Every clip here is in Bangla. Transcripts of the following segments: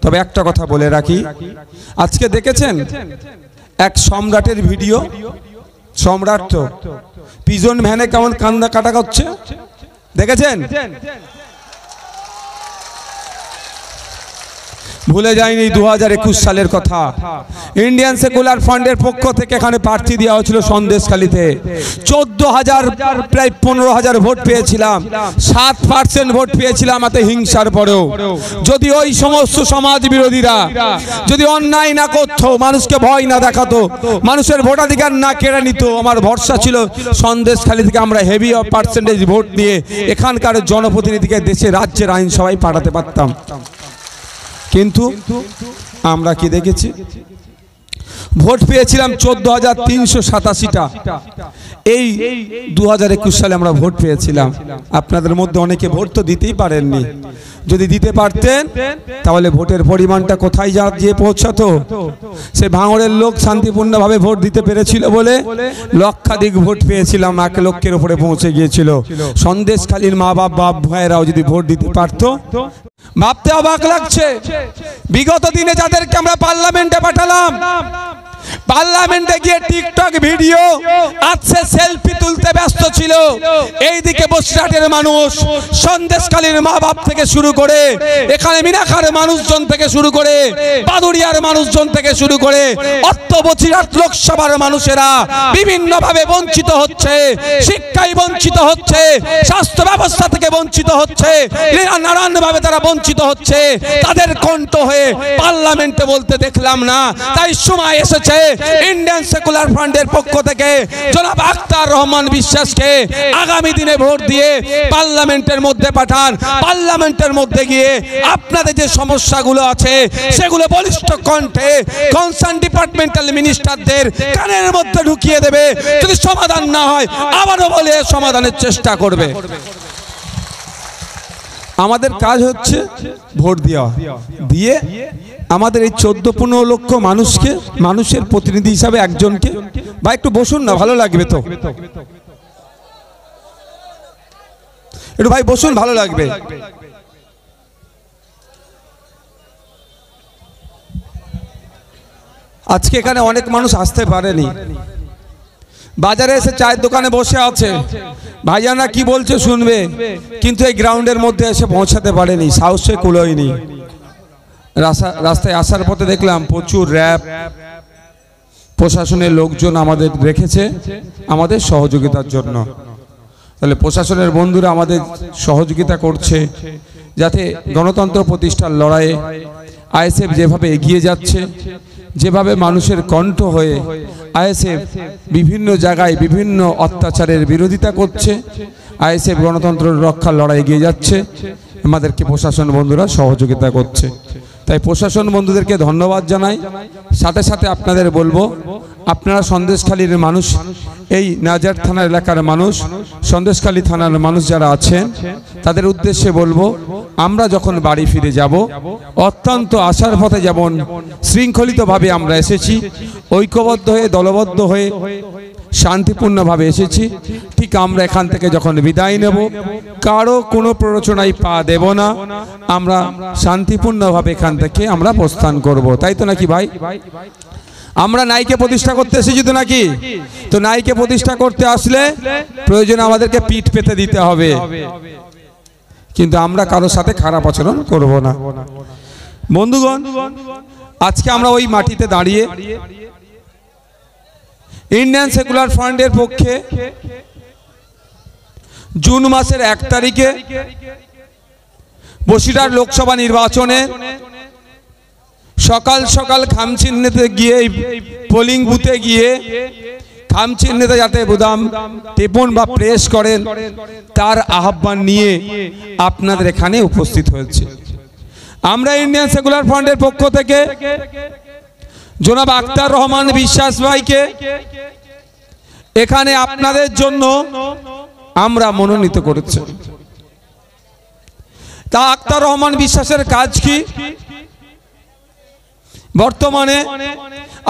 তবে একটা কথা বলে রাখি, আজকে দেখেছেন এক সম্রাটের ভিডিও, সম্রাট তো পিজন ভ্যানে কেমন কান্দা কাটা করছে, দেখেছেন? ভুলে যায়নি 2021 সালের কথা। ইন্ডিয়ান সেকুলার ফান্ডের পক্ষ থেকে এখানে প্রার্থী দেওয়া হয়েছিল সন্দেশখালীতে। 14,000 প্রায় 15,000 ভোট পেয়েছিলাম, 7% ভোট পেয়েছিলাম এতে হিংসার পরেও। যদি ওই সমস্ত সমাজ বিরোধীরা যদি অন্যায় না করতো, মানুষকে ভয় না দেখাতো, মানুষের ভোটাধিকার না কেড়ে নিত, আমার ভরসা ছিল সন্দেশখালী থেকে আমরা হেভি পার্সেন্টেজ ভোট নিয়ে এখানকার জনপ্রতিনিধিকে দেশে রাজ্যের আইনসভায় পাঠাতে পারতাম। কিন্তু আমরা কি দেখেছি? ভোট পেয়েছিলাম 14,387টা। এই 2021 সালে আমরা ভোট পেয়েছিলাম। আপনাদের মধ্যে অনেকে ভোট তো দিতেই পারেননি। যদি দিতে পারতেন তাহলে ভোটের পরিমাণটা কোথায় গিয়ে পৌঁছাতো? সে ভাঙড়ের লোক শান্তিপূর্ণভাবে ভোট দিতে পেরেছিল বলে লক্ষাধিক ভোট পেয়েছিলাম, 1 লক্ষের উপরে পৌঁছে গিয়েছিল। সন্দেশখালীর মা বাপ ভাইয়েরাও যদি ভোট দিতে পারত, ভাবতে অবাক লাগছে। বিগত দিনে যাদেরকে আমরা পার্লামেন্টে পাঠালাম, পার্লামেন্টে গিয়ে টিকটক ভিডিও আছে, সেলফি তুলতে ব্যস্ত ছিল। এইদিকে বসিরহাটের মানুষ, সন্দেশখালীর মা বাপ থেকে শুরু করে, এখানে মিনাখার মানুষজন থেকে শুরু করে, বাদুড়িয়ার মানুষজন থেকে শুরু করে, বসিরহাট লোকসভার মানুষেরা বিভিন্নভাবে বঞ্চিত হচ্ছে। শিক্ষায় বঞ্চিত হচ্ছে, স্বাস্থ্য ব্যবস্থা থেকে বঞ্চিত হচ্ছে, নানানভাবে তারা বঞ্চিত হচ্ছে। তাদের কণ্ঠ হয়ে পার্লামেন্টে বলতে দেখলাম না। তাই সময় এসেছে ইন্ডিয়ান সেকুলার ফান্ডের পক্ষ থেকে জনাব আখতার রহমান বিশ্বাসকে আগামী দিনে ভোট দিয়ে পার্লামেন্টের মধ্যে পাঠান। পার্লামেন্টের মধ্যে গিয়ে আপনাদের যে সমস্যাগুলো আছে সেগুলো বলিষ্ঠ কণ্ঠে কনসার্ন ডিপার্টমেন্টাল মিনিস্টারদের কানের মধ্যে ঢুকিয়ে দেবে। যদি সমাধান না হয় আবারও বলে সমাধানের চেষ্টা করবে। আমাদের কাজ হচ্ছে ভোট দেওয়া, দিয়ে আমাদের এই 14-15 লক্ষ মানুষকে, মানুষের প্রতিনিধি হিসাবে একজনকে, ভাই একটু বসুন না, ভালো লাগবে তো, একটু ভাই বসুন, ভালো লাগবে। আজকে এখানে অনেক মানুষ আসতে পারেনি, বাজারে এসে চায়ের দোকানে বসে আছে, ভাইজানা কি বলছে শুনবে, কিন্তু এই গ্রাউন্ডের মধ্যে এসে পৌঁছাতে পারেনি, সাহসে কুলোয়নি। রাস্তায় আসার পথে দেখলাম প্রচুর র্যাব প্রশাসনের লোকজন আমাদের রেখেছে আমাদের সহযোগিতার জন্য। তাহলে প্রশাসনের বন্ধুরা আমাদের সহযোগিতা করছে যাতে গণতন্ত্র প্রতিষ্ঠার লড়াইয়ে আইএসএফ যেভাবে এগিয়ে যাচ্ছে, যেভাবে মানুষের কণ্ঠ হয়ে আইএসএফ বিভিন্ন জায়গায় বিভিন্ন অত্যাচারের বিরোধিতা করছে, আইএসএফ গণতন্ত্র রক্ষার লড়াই এগিয়ে যাচ্ছে, আমাদেরকে প্রশাসন বন্ধুরা সহযোগিতা করছে। তাই প্রশাসন বন্ধুদেরকে ধন্যবাদ জানাই। সাথে সাথে আপনাদের বলবো, আপনারা সন্দেশখালীর মানুষ, এই নাজার থানার এলাকার মানুষ, সন্দেশখালী থানার মানুষ যারা আছেন, তাদের উদ্দেশ্যে বলবো, আমরা যখন বাড়ি ফিরে যাব, অত্যন্ত আশার পথে যেমন শৃঙ্খলিতভাবে আমরা এসেছি, ঐক্যবদ্ধ হয়ে দলবদ্ধ হয়ে শান্তিপূর্ণভাবে এসেছি, ঠিক আমরা এখান থেকে যখন বিদায় নেব, কারো কোনো প্ররোচনায় পা দেব না, আমরা শান্তিপূর্ণভাবে এখান থেকে আমরা প্রস্থান করব। তাই তো নাকি ভাই? আমরা নাইকে প্রতিষ্ঠা করতে এসেছি তো নাকি? তো নাইকে প্রতিষ্ঠা করতে আসলে প্রয়োজনে আমাদেরকে পিঠ পেতে দিতে হবে, কিন্তু আমরা কারোর সাথে খারাপ আচরণ করব না। বন্ধুগণ, আজকে আমরা ওই মাটিতে দাঁড়িয়ে ইন্ডিয়ান সেকুলার ফান্ডের পক্ষে জুন মাসের 1 তারিখে বসিরহাট লোকসভা নির্বাচনে সকাল সকাল খামচিহ্নেতে গিয়ে, পোলিং বুথে গিয়ে খামচিহ্নেতে যাতে বোতাম টেপন বা প্রেস করেন, তার আহ্বান নিয়ে আপনাদের এখানে উপস্থিত হয়েছে। আমরা ইন্ডিয়ান সেকুলার ফান্ডের পক্ষ থেকে জনাব আখতার রহমান বিশ্বাস ভাইকে এখানে আপনাদের জন্য আমরা মনোনীত করেছি। তা আখতার রহমান বিশ্বাসের কাজ কি বর্তমানে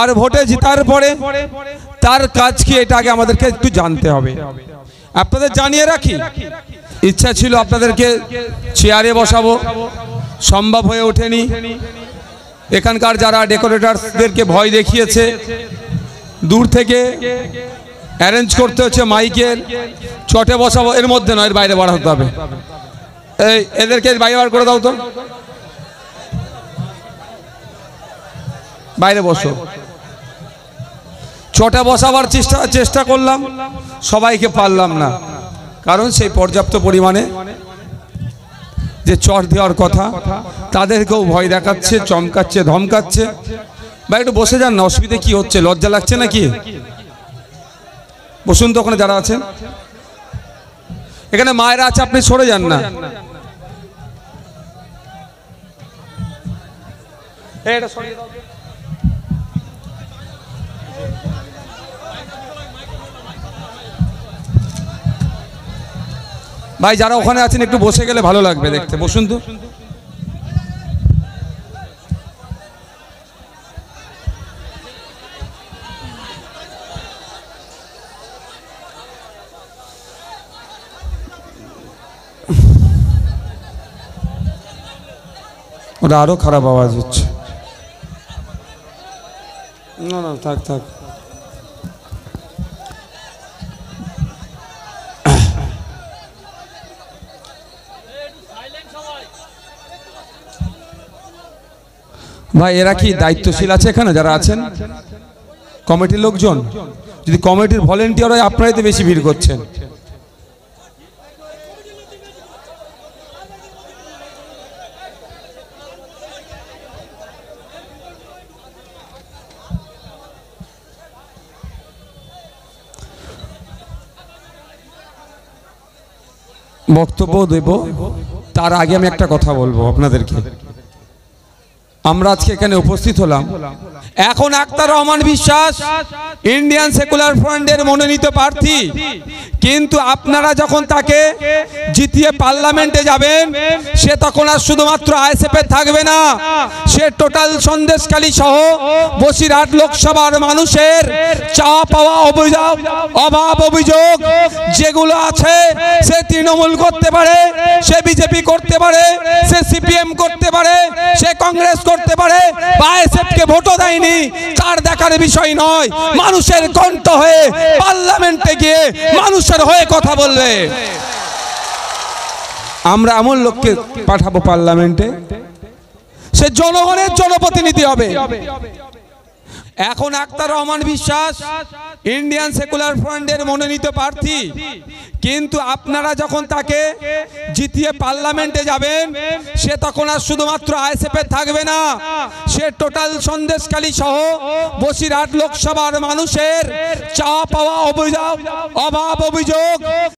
আর ভোটে জেতার পরে তার কাজ কি, এটা আগে আমাদেরকে একটু জানতে হবে। আপনাদের জানিয়ে রাখি, ইচ্ছা ছিল আপনাদেরকে চেয়ারে বসাবো, সম্ভব হয়ে ওঠেনি, এখানকার যারা ডেকোরেটরদেরকে ভয় দেখিয়েছে, দূর থেকে অ্যারেঞ্জ করতে হচ্ছে মাইকের, চটে বসাবো, এর মধ্যে নয়, এর বাইরে বার হতে হবে। এই এদেরকে বাইরে বার করে দাও তো, বাইরে বসো। চটে বসাবার চেষ্টা করলাম, সবাইকে পারলাম না, কারণ সেই পর্যাপ্ত পরিমাণে যে চট দেওয়ার কথা তাদেরকেও ভয় দেখাচ্ছে, চমকাচ্ছে, ধমকাচ্ছে। বা একটু বসে যান না, অসুবিধে কি হচ্ছে? লজ্জা লাগছে নাকি? বসুন তো ওখানে যারা আছেন। এখানে মায়েরা আছে, আপনি সরে যান না। এটা সরিয়ে দাও। ভাই যারা ওখানে আছেন একটু বসে গেলে ভালো লাগবে দেখতে, বসুন তো। ওটা আরো খারাপ আওয়াজ হচ্ছে। না না, থাক থাক। ভাই এরা কি দায়িত্বশীল আছে এখানে যারা আছেন? কমিটির লোকজন? যদি কমিটির ভলেন্টিয়ার হয় আপনারাই তো বেশি ভিড় করছেন। বক্তব্য দেব, তার আগে আমি একটা কথা বলবো আপনাদেরকে। আমরা আজকে এখানে উপস্থিত হলাম, এখন আক্তার রহমান বিশ্বাস ইন্ডিয়ান সেকুলার ফ্রন্টের মনোনীত প্রার্থী, কিন্তু আপনারা যখন তাকে জিতিয়ে পার্লামেন্টে যাবেন, সে তখন আর শুধুমাত্র আইএসএফে থাকবে না, সে টোটাল সন্দেশখালী সহ বসিরহাট লোকসভার মানুষের চাওয়া পাওয়া অভাব অভিযোগ যেগুলো আছে, সে তৃণমূল করতে পারে, সে বিজেপি করতে পারে, সে সিপিএম করতে পারে, সে কংগ্রেস করতে পারে, আইএসএফকে ভোটও দেয়নি, তার দেখার বিষয় নয়। মানুষের কণ্ঠ হয়ে পার্লামেন্টে গিয়ে মানুষের হয়ে কথা বলবে। আমরা এমন লোককে পাঠাবো পার্লামেন্টে, সে জনগণের জনপ্রতিনিধি হবে। এখন আক্তার রহমান বিশ্বাস ইন্ডিয়ান সেকুলার ফ্রন্টের মনোনীত প্রার্থী, কিন্তু আপনারা যখন তাকে জিতিয়ে পার্লামেন্টে যাবেন, সে তখন আর শুধুমাত্র আইএসএফে থাকবে না, সে টোটাল সন্দেশখালী সহ বসিরহাট লোকসভার মানুষের চাওয়া পাওয়া অভাব অভিযোগ